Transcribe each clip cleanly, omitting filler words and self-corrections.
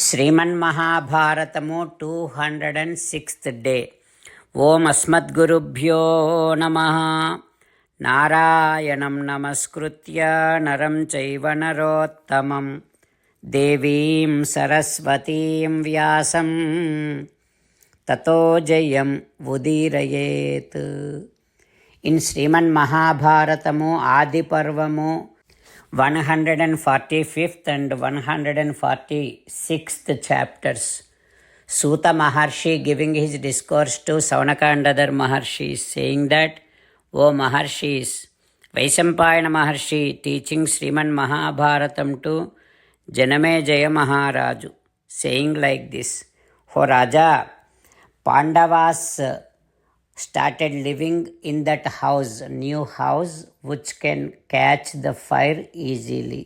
శ్రీమన్మహాభారతము 206th day. ఓం అస్మద్గురుభ్యో నమః. నారాయణం నమస్కృత్య నరం చైవ నరోత్తమం దేవీం సరస్వతీం వ్యాసం తతో జయం ఉదీరయేత్. ఇన్ శ్రీమన్మహాభారతము ఆది Parvamu 145th and 146th chapters, Suta Maharshi giving his discourse to Saunaka and other Maharshis, saying that, O Maharshis, Vaishampayana Maharshi teaching Sriman Mahabharatam to Janamejaya Maharaju, saying like this, O Raja, Pandavas started living in that house, new house, which can catch the fire easily.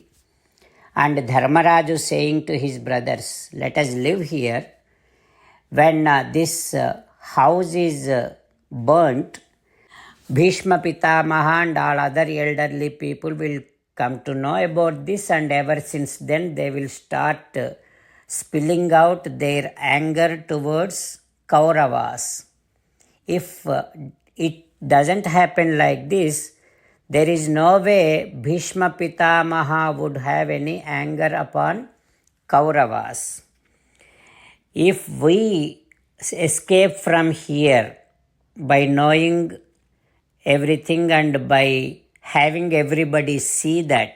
And Dharmaraju saying to his brothers, let us live here. When this house is burnt, Bhishma Pitamaha and all other elderly people will come to know about this, and ever since then they will start spilling out their anger towards Kauravas. If it doesn't happen like this, there is no way Bhishma Pitamaha would have any anger upon Kauravas. If we escape from here by knowing everything and by having everybody see that,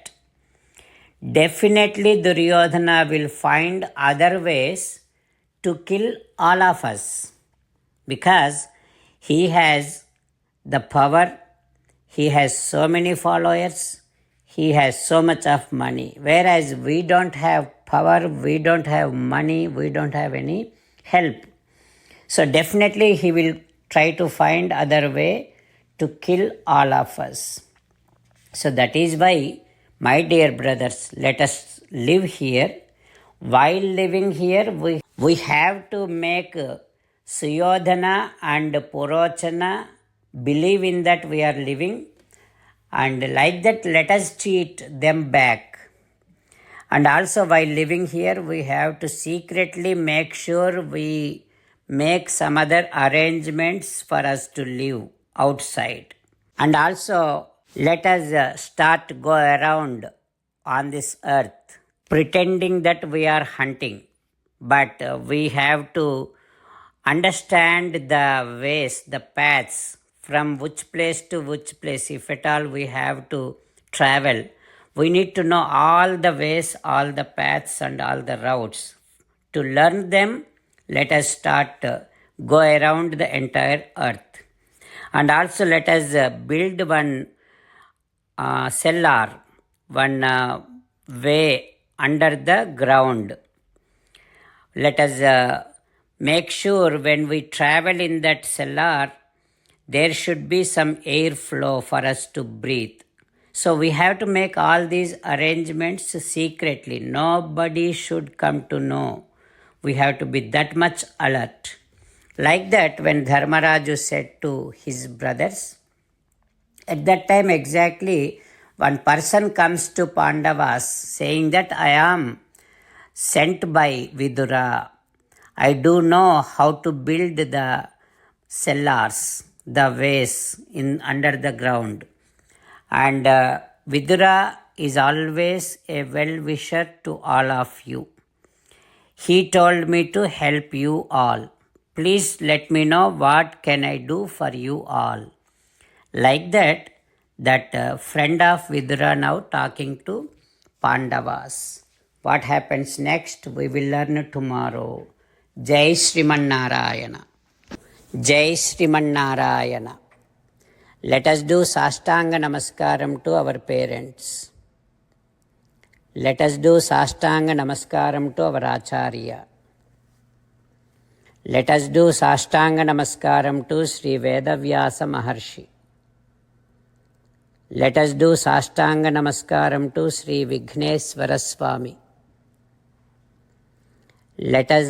definitely Duryodhana will find other ways to kill all of us, because he has the power, he has so many followers, he has so much of money. Whereas we don't have power, we don't have money, we don't have any help. So definitely he will try to find other way to kill all of us. So that is why, my dear brothers, let us live here. While living here, we have to make Suyodhana and Purochana believe in that we are living, and like that let us treat them back. And also while living here, we have to secretly make sure we make some other arrangements for us to live outside. And also let us start go around on this earth pretending that we are hunting, but we have to understand the ways, the paths, from which place to which place, if at all we have to travel. We need to know all the ways, all the paths and all the routes. To learn them, let us start go around the entire earth. And also let us build one cellar, one way under the ground. Let us make sure when we travel in that cellar, there should be some airflow for us to breathe. So we have to make all these arrangements secretly. Nobody should come to know. We have to be that much alert. Like that, when Dharmaraju said to his brothers, at that time exactly one person comes to Pandavas saying that I am sent by Vidura. I do know how to build the cellars, the ways in under the ground. And Vidura is always a well-wisher to all of you. He told me to help you all. Please let me know what can I do for you all. Like that friend of Vidura now talking to Pandavas. What happens next, we will learn tomorrow. Jai Shriman Narayana. Jai Shriman Narayana. Let us do Sastanga Namaskaram to our parents. Let us do Sastanga Namaskaram to our Acharya. Let us do Sastanga Namaskaram to Sri Vedavyasa Maharshi. Let us do Sastanga Namaskaram to Sri Vigneswara Swami. Let us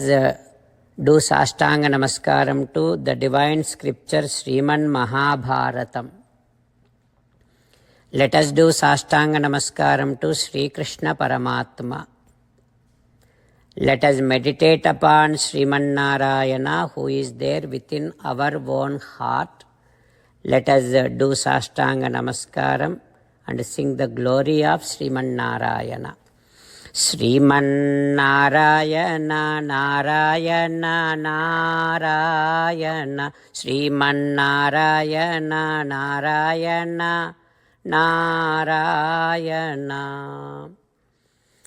do Sastanga Namaskaram to the divine scripture Sriman Mahabharatam. Let us do Sastanga Namaskaram to Sri Krishna Paramatma. Let us meditate upon Sriman Narayana who is there within our own heart. Let us do Sastanga Namaskaram and sing the glory of Sriman Narayana. Sriman Narayana Narayana Narayana Sriman Narayana Narayana Narayana.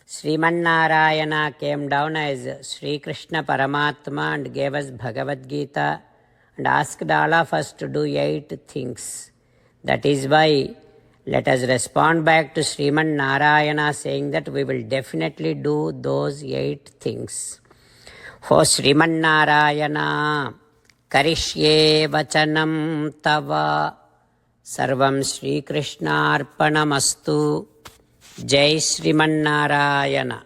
Sriman Narayana came down as Sri Krishna Paramatma and gave us Bhagavad Gita and asked all of us to do 8 things. That is why let us respond back to Sriman Narayana saying that we will definitely do those 8 things. O Sriman Narayana, Karishye Vachanam Tava, Sarvam Sri Krishna Arpanamastu. Jai Sriman Narayana.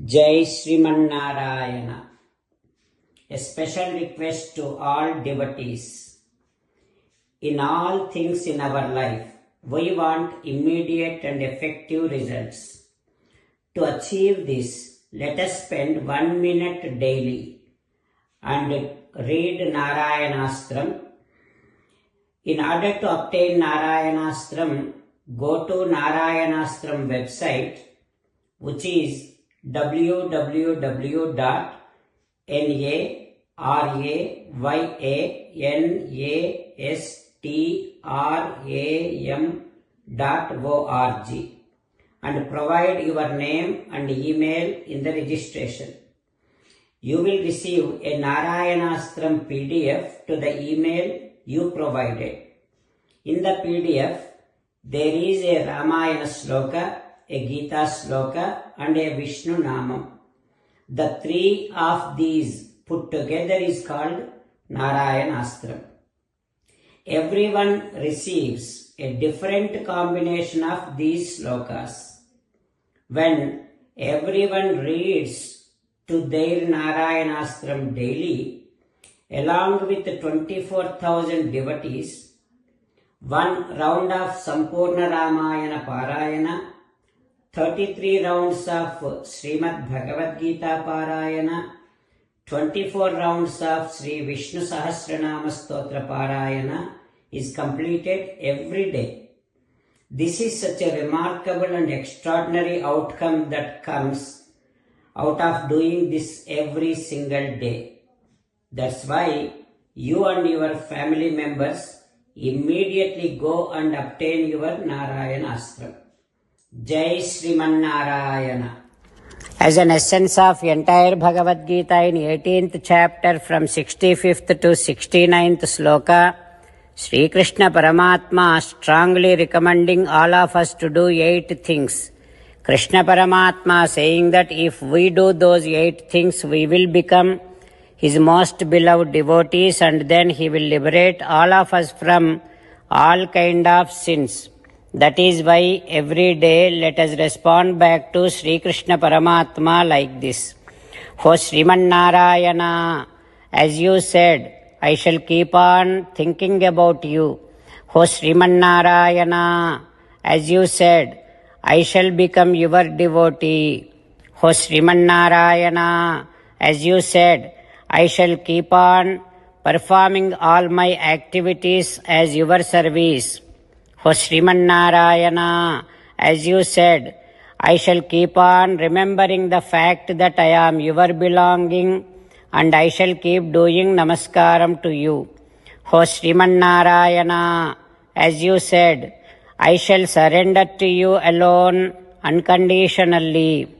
Jai Sriman Narayana. A special request to all devotees. In all things in our life, we want immediate and effective results. To achieve this, let us spend 1 minute daily and read Narayanastram. In order to obtain Narayanastram, go to Narayanastram website, which is www.narayanastram.org and provide your name and email in the registration. You will receive a Narayanastram PDF to the email you provided. In the PDF, there is a Ramayana Sloka, a Gita Sloka and a Vishnu Namam. The 3 of these put together is called Narayanastram. Everyone receives a different combination of these slokas. When everyone reads to their Narayanastram daily, along with 24,000 devotees, 1 round of Sampurna Ramayana Parayana, 33 rounds of Srimad Bhagavad Gita Parayana, 24 rounds of Sri Vishnu Sahasranama Stotra Parayana is completed every day. This is such a remarkable and extraordinary outcome that comes out of doing this every single day. That's why you and your family members immediately go and obtain your Narayanastram. Jai Sriman Narayana. As an essence of entire Bhagavad Gita in 18th chapter from 65th to 69th sloka, Sri Krishna Paramatma strongly recommending all of us to do 8 things. Krishna Paramatma saying that if we do those 8 things, we will become His most beloved devotees and then He will liberate all of us from all kind of sins. That is why every day let us respond back to Sri Krishna Paramatma like this. O Sriman Narayana, as you said, I shall keep on thinking about you. O Sriman Narayana, as you said, I shall become your devotee. O Sriman Narayana, as you said, I shall keep on performing all my activities as your service. O Sriman Narayana, as you said, I shall keep on remembering the fact that I am your belonging and I shall keep doing namaskaram to you. O Sriman Narayana, as you said, I shall surrender to you alone unconditionally.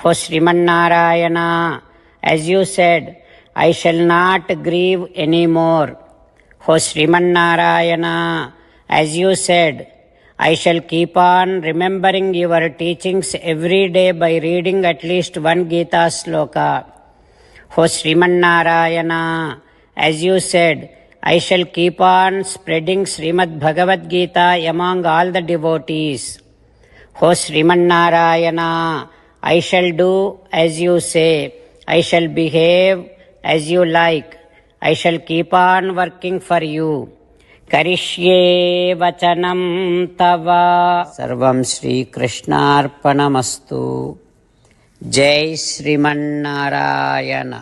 O Sriman Narayana, as you said, I shall not grieve anymore. O Sriman Narayana, as you said, I shall keep on remembering your teachings every day by reading at least 1 Gita sloka. O Sriman Narayana, as you said, I shall keep on spreading Srimad Bhagavad Gita among all the devotees. O Sriman Narayana, I shall do as you say. I shall behave as you like. I shall keep on working for you. Karishye Vachanam Tava. Sarvam Sri Krishnarpanamastu. జై శ్రీమన్నారాయణ.